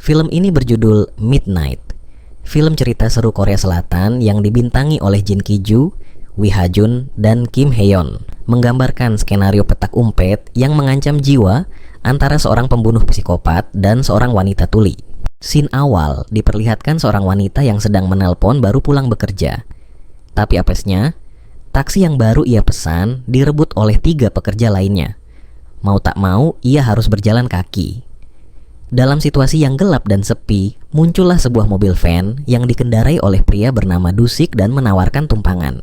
Film ini berjudul Midnight. Film cerita seru Korea Selatan yang dibintangi oleh Jin Ki-ju, Wi Ha-jun, dan Kim Hae-yeon, menggambarkan skenario petak umpet yang mengancam jiwa antara seorang pembunuh psikopat dan seorang wanita tuli. Scene awal diperlihatkan seorang wanita yang sedang menelpon baru pulang bekerja. Tapi apesnya, taksi yang baru ia pesan direbut oleh 3 pekerja lainnya. Mau tak mau, ia harus berjalan kaki. Dalam situasi yang gelap dan sepi, muncullah sebuah mobil van yang dikendarai oleh pria bernama Dusik dan menawarkan tumpangan.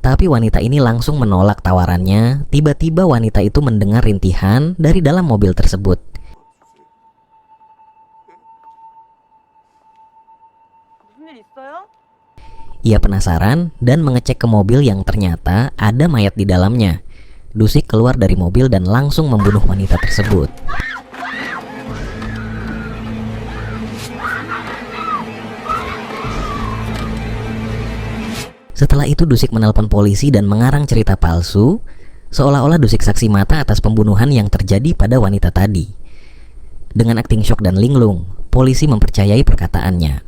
Tapi wanita ini langsung menolak tawarannya. Tiba-tiba wanita itu mendengar rintihan dari dalam mobil tersebut. Ia penasaran dan mengecek ke mobil yang ternyata ada mayat di dalamnya. Dusik keluar dari mobil dan langsung membunuh wanita tersebut. Setelah itu Dusik menelpon polisi dan mengarang cerita palsu, seolah-olah Dusik saksi mata atas pembunuhan yang terjadi pada wanita tadi. Dengan akting syok dan linglung, polisi mempercayai perkataannya.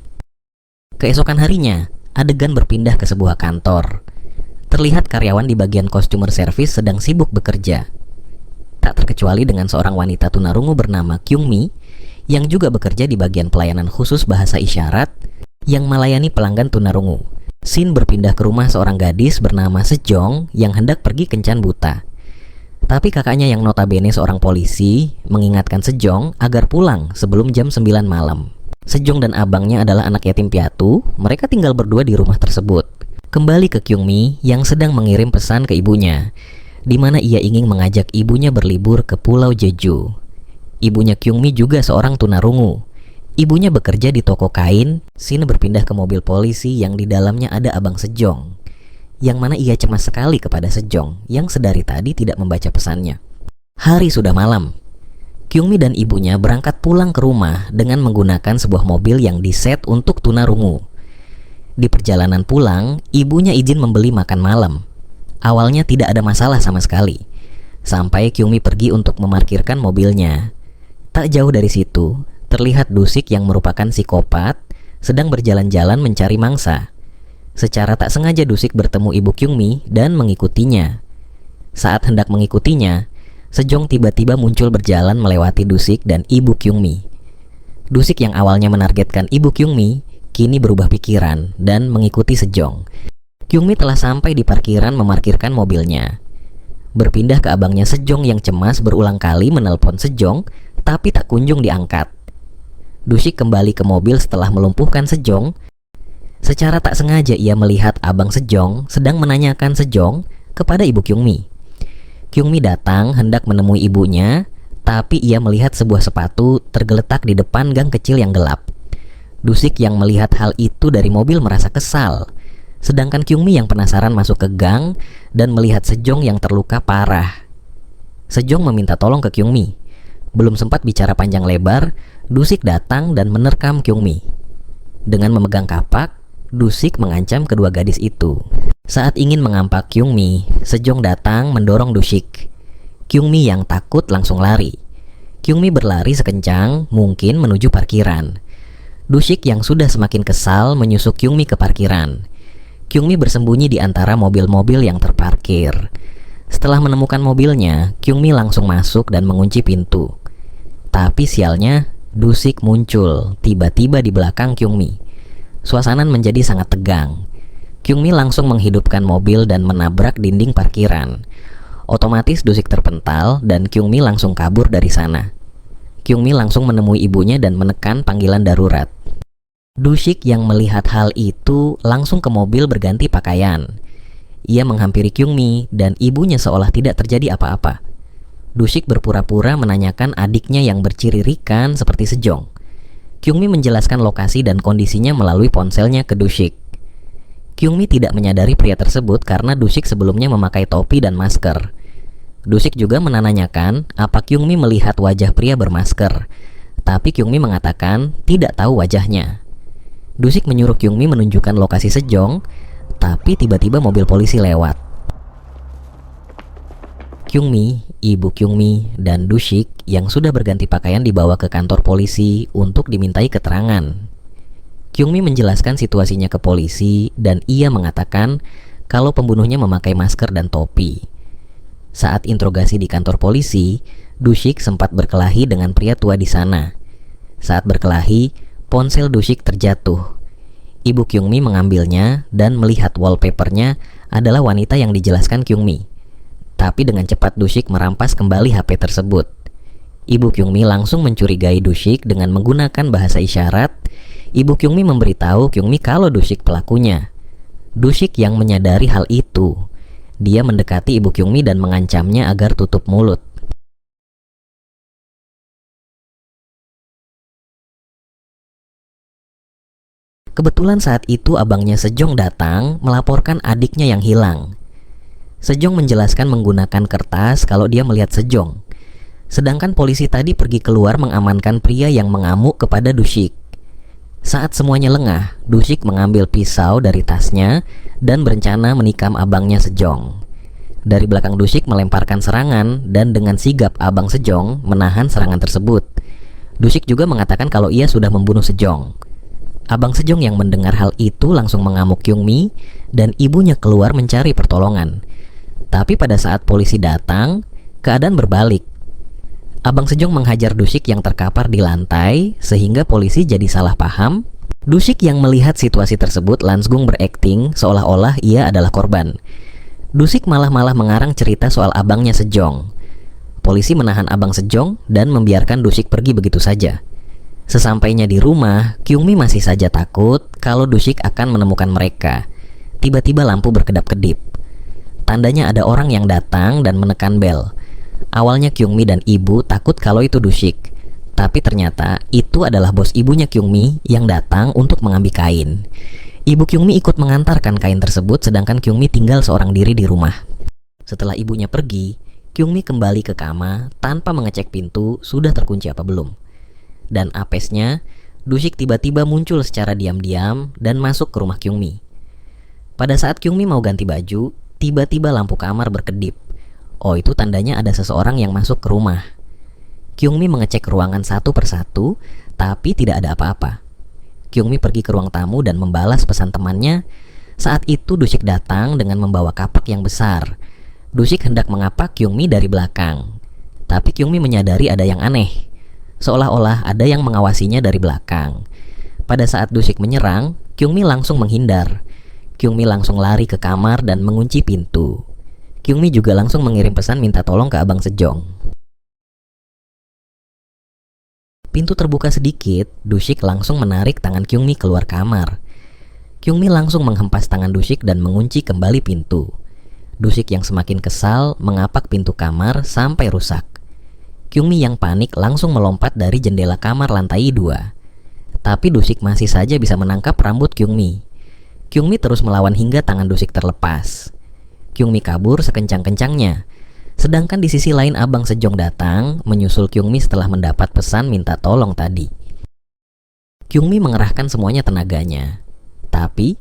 Keesokan harinya, adegan berpindah ke sebuah kantor. Terlihat karyawan di bagian customer service sedang sibuk bekerja. Tak terkecuali dengan seorang wanita tunarungu bernama Kyung Mi, yang juga bekerja di bagian pelayanan khusus bahasa isyarat yang melayani pelanggan tunarungu. Scene berpindah ke rumah seorang gadis bernama Sejong yang hendak pergi kencan buta. Tapi kakaknya yang notabene seorang polisi mengingatkan Sejong agar pulang sebelum jam 9 malam. Sejong dan abangnya adalah anak yatim piatu, mereka tinggal berdua di rumah tersebut. Kembali ke Kyung Mi yang sedang mengirim pesan ke ibunya, di mana ia ingin mengajak ibunya berlibur ke Pulau Jeju. Ibunya Kyung Mi juga seorang tunarungu. Ibunya bekerja di toko kain. Scene berpindah ke mobil polisi yang di dalamnya ada abang Sejong, yang mana ia cemas sekali kepada Sejong yang sedari tadi tidak membaca pesannya. Hari sudah malam. Kyung Mi dan ibunya berangkat pulang ke rumah dengan menggunakan sebuah mobil yang diset untuk tunarungu. Di perjalanan pulang, ibunya izin membeli makan malam. Awalnya tidak ada masalah sama sekali, sampai Kyung Mi pergi untuk memarkirkan mobilnya. Tak jauh dari situ, terlihat Dusik yang merupakan psikopat sedang berjalan-jalan mencari mangsa. Secara tak sengaja Dusik bertemu ibu Kyung Mi dan mengikutinya. Saat hendak mengikutinya, Sejong tiba-tiba muncul berjalan melewati Dusik dan ibu Kyung Mi. Dusik yang awalnya menargetkan ibu Kyung Mi, kini berubah pikiran dan mengikuti Sejong. Kyung Mi telah sampai di parkiran memarkirkan mobilnya. Berpindah ke abangnya Sejong yang cemas berulang kali menelpon Sejong, tapi tak kunjung diangkat. Dusik kembali ke mobil setelah melumpuhkan Sejong. Secara tak sengaja ia melihat abang Sejong sedang menanyakan Sejong kepada ibu Kyung Mi. Kyung Mi datang hendak menemui ibunya, tapi ia melihat sebuah sepatu tergeletak di depan gang kecil yang gelap. Dusik yang melihat hal itu dari mobil merasa kesal, sedangkan Kyung Mi yang penasaran masuk ke gang dan melihat Sejong yang terluka parah. Sejong meminta tolong ke Kyung Mi. Belum sempat bicara panjang lebar, Dusik datang dan menerkam Kyung Mi. Dengan memegang kapak, Dusik mengancam kedua gadis itu. Saat ingin mengampak Kyung Mi, Sejong datang mendorong Dusik. Kyung Mi yang takut langsung lari. Kyung Mi berlari sekencang mungkin menuju parkiran. Dusik yang sudah semakin kesal menyusul Kyung Mi ke parkiran. Kyung Mi bersembunyi di antara mobil-mobil yang terparkir. Setelah menemukan mobilnya, Kyung Mi langsung masuk dan mengunci pintu. Tapi sialnya, Dusik muncul tiba-tiba di belakang Kyung Mi. Suasana menjadi sangat tegang. Kyung Mi langsung menghidupkan mobil dan menabrak dinding parkiran. Otomatis Dusik terpental dan Kyung Mi langsung kabur dari sana. Kyung Mi langsung menemui ibunya dan menekan panggilan darurat. Dusik yang melihat hal itu langsung ke mobil berganti pakaian. Ia menghampiri Kyung Mi dan ibunya seolah tidak terjadi apa-apa. Dusik berpura-pura menanyakan adiknya yang berciri rikan seperti Sejong. Kyung Mi menjelaskan lokasi dan kondisinya melalui ponselnya ke Dusik. Kyung Mi tidak menyadari pria tersebut karena Dusik sebelumnya memakai topi dan masker. Dusik juga menanyakan apa Kyung Mi melihat wajah pria bermasker, tapi Kyung Mi mengatakan tidak tahu wajahnya. Dusik menyuruh Kyung Mi menunjukkan lokasi Sejong, tapi tiba-tiba mobil polisi lewat. Kyungmi, ibu Kyungmi, dan Dushik yang sudah berganti pakaian dibawa ke kantor polisi untuk dimintai keterangan. Kyungmi menjelaskan situasinya ke polisi dan ia mengatakan kalau pembunuhnya memakai masker dan topi. Saat interogasi di kantor polisi, Dushik sempat berkelahi dengan pria tua di sana. Saat berkelahi, ponsel Dushik terjatuh. Ibu Kyungmi mengambilnya dan melihat wallpapernya adalah wanita yang dijelaskan Kyungmi. Tapi dengan cepat Dushik merampas kembali HP tersebut. Ibu Kyungmi langsung mencurigai Dushik dengan menggunakan bahasa isyarat. Ibu Kyungmi memberitahu Kyungmi kalau Dushik pelakunya. Dushik yang menyadari hal itu. Dia mendekati ibu Kyungmi dan mengancamnya agar tutup mulut. Kebetulan saat itu abangnya Sejong datang melaporkan adiknya yang hilang. Sejong menjelaskan menggunakan kertas kalau dia melihat Sejong. Sedangkan polisi tadi pergi keluar mengamankan pria yang mengamuk kepada Dushik. Saat semuanya lengah, Dushik mengambil pisau dari tasnya dan berencana menikam abangnya Sejong. Dari belakang Dushik melemparkan serangan dan dengan sigap abang Sejong menahan serangan tersebut. Dushik juga mengatakan kalau ia sudah membunuh Sejong. Abang Sejong yang mendengar hal itu langsung mengamuk Kyungmi dan ibunya keluar mencari pertolongan. Tapi pada saat polisi datang, keadaan berbalik. Abang Sejong menghajar Dushik yang terkapar di lantai sehingga polisi jadi salah paham. Dushik yang melihat situasi tersebut langsung berakting seolah-olah ia adalah korban. Dushik malah mengarang cerita soal abangnya Sejong. Polisi menahan abang Sejong dan membiarkan Dushik pergi begitu saja. Sesampainya di rumah, Kyungmi masih saja takut kalau Dushik akan menemukan mereka. Tiba-tiba lampu berkedap-kedip. Tandanya ada orang yang datang dan menekan bel. Awalnya Kyungmi dan ibu takut kalau itu Dushik. Tapi ternyata itu adalah bos ibunya Kyungmi yang datang untuk mengambil kain. Ibu Kyungmi ikut mengantarkan kain tersebut sedangkan Kyungmi tinggal seorang diri di rumah. Setelah ibunya pergi, Kyungmi kembali ke kamar tanpa mengecek pintu sudah terkunci apa belum. Dan apesnya, Dushik tiba-tiba muncul secara diam-diam dan masuk ke rumah Kyungmi. Pada saat Kyungmi mau ganti baju, tiba-tiba lampu kamar berkedip. Oh, itu tandanya ada seseorang yang masuk ke rumah. Kyungmi mengecek ruangan satu persatu, tapi tidak ada apa-apa. Kyungmi pergi ke ruang tamu dan membalas pesan temannya. Saat itu Dushik datang dengan membawa kapak yang besar. Dushik hendak mengapak Kyungmi dari belakang. Tapi Kyungmi menyadari ada yang aneh. Seolah-olah ada yang mengawasinya dari belakang. Pada saat Dushik menyerang, Kyungmi langsung menghindar. Kyungmi langsung lari ke kamar dan mengunci pintu. Kyungmi juga langsung mengirim pesan minta tolong ke abang Sejong. Pintu terbuka sedikit, Dushik langsung menarik tangan Kyungmi keluar kamar. Kyungmi langsung menghempas tangan Dushik dan mengunci kembali pintu. Dushik yang semakin kesal mengapak pintu kamar sampai rusak. Kyungmi yang panik langsung melompat dari jendela kamar lantai 2. Tapi Dushik masih saja bisa menangkap rambut Kyungmi. Kyungmi terus melawan hingga tangan Dushik terlepas. Kyungmi kabur sekencang-kencangnya. Sedangkan di sisi lain abang Sejong datang menyusul Kyungmi setelah mendapat pesan minta tolong tadi. Kyungmi mengerahkan semuanya tenaganya. Tapi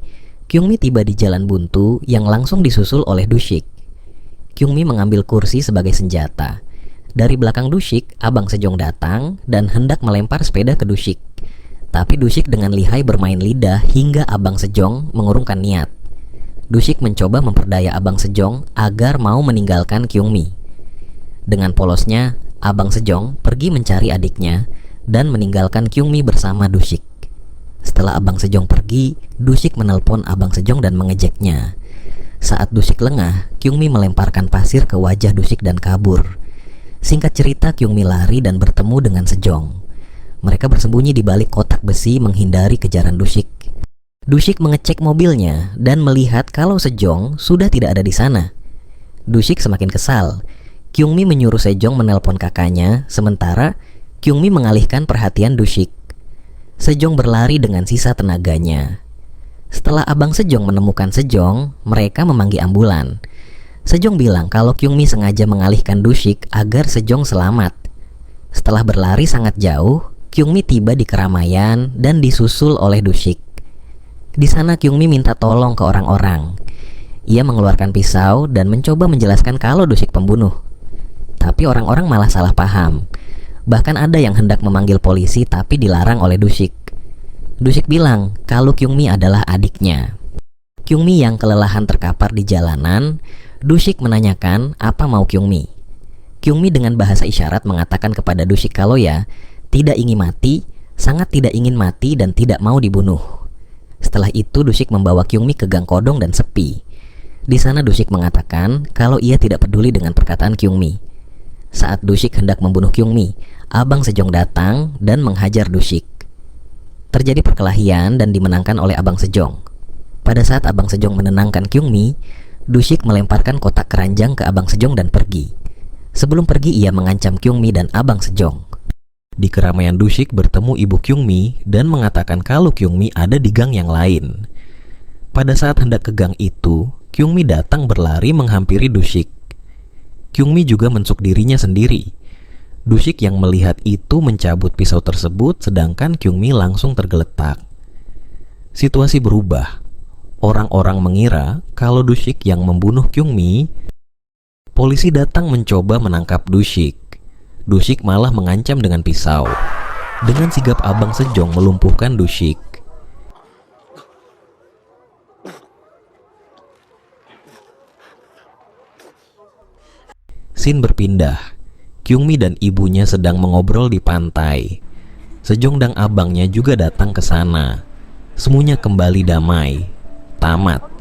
Kyungmi tiba di jalan buntu yang langsung disusul oleh Dushik. Kyungmi mengambil kursi sebagai senjata. Dari belakang Dushik, abang Sejong datang dan hendak melempar sepeda ke Dushik. Tapi Dushik dengan lihai bermain lidah hingga abang Sejong mengurungkan niat. Dushik mencoba memperdaya abang Sejong agar mau meninggalkan Kyungmi. Dengan polosnya, abang Sejong pergi mencari adiknya dan meninggalkan Kyungmi bersama Dushik. Setelah abang Sejong pergi, Dushik menelpon abang Sejong dan mengejeknya. Saat Dushik lengah, Kyungmi melemparkan pasir ke wajah Dushik dan kabur. Singkat cerita, Kyungmi lari dan bertemu dengan Sejong. Mereka bersembunyi di balik kotak besi menghindari kejaran Dushik. Dushik mengecek mobilnya dan melihat kalau Sejong sudah tidak ada di sana. Dushik semakin kesal. Kyungmi menyuruh Sejong menelpon kakaknya, sementara Kyungmi mengalihkan perhatian Dushik. Sejong berlari dengan sisa tenaganya. Setelah abang Sejong menemukan Sejong, mereka memanggil ambulan. Sejong bilang kalau Kyungmi sengaja mengalihkan Dushik agar Sejong selamat. Setelah berlari sangat jauh, Kyungmi tiba di keramaian dan disusul oleh Dushik. Di sana Kyungmi minta tolong ke orang-orang. Ia mengeluarkan pisau dan mencoba menjelaskan kalau Dushik pembunuh. tapi orang-orang malah salah paham. Bahkan ada yang hendak memanggil polisi tapi dilarang oleh Dushik. Dushik bilang kalau Kyungmi adalah adiknya. Kyungmi yang kelelahan terkapar di jalanan, Dushik menanyakan apa mau Kyungmi. Kyungmi dengan bahasa isyarat mengatakan kepada Dushik kalau ya tidak ingin mati, sangat tidak ingin mati dan tidak mau dibunuh. Setelah itu Dushik membawa Kyungmi ke gang kodong dan sepi. Di sana Dushik mengatakan kalau ia tidak peduli dengan perkataan Kyungmi. Saat Dushik hendak membunuh Kyungmi, Abang Sejong datang dan menghajar Dushik. Terjadi perkelahian dan dimenangkan oleh Abang Sejong. Pada saat Abang Sejong menenangkan Kyungmi, Dushik melemparkan kotak keranjang ke Abang Sejong dan pergi. Sebelum pergi ia mengancam Kyungmi dan Abang Sejong. Di keramaian Dushik bertemu ibu Kyungmi dan mengatakan kalau Kyungmi ada di gang yang lain. Pada saat hendak ke gang itu, Kyungmi datang berlari menghampiri Dushik. Kyungmi juga mensuk dirinya sendiri. Dushik yang melihat itu mencabut pisau tersebut, sedangkan Kyungmi langsung tergeletak. Situasi berubah. Orang-orang mengira kalau Dushik yang membunuh Kyungmi. Polisi datang mencoba menangkap Dushik. Dushik malah mengancam dengan pisau. Dengan sigap Abang Sejong melumpuhkan Dushik. Scene berpindah. Kyungmi dan ibunya sedang mengobrol di pantai. Sejong dan abangnya juga datang ke sana. Semuanya kembali damai. Tamat.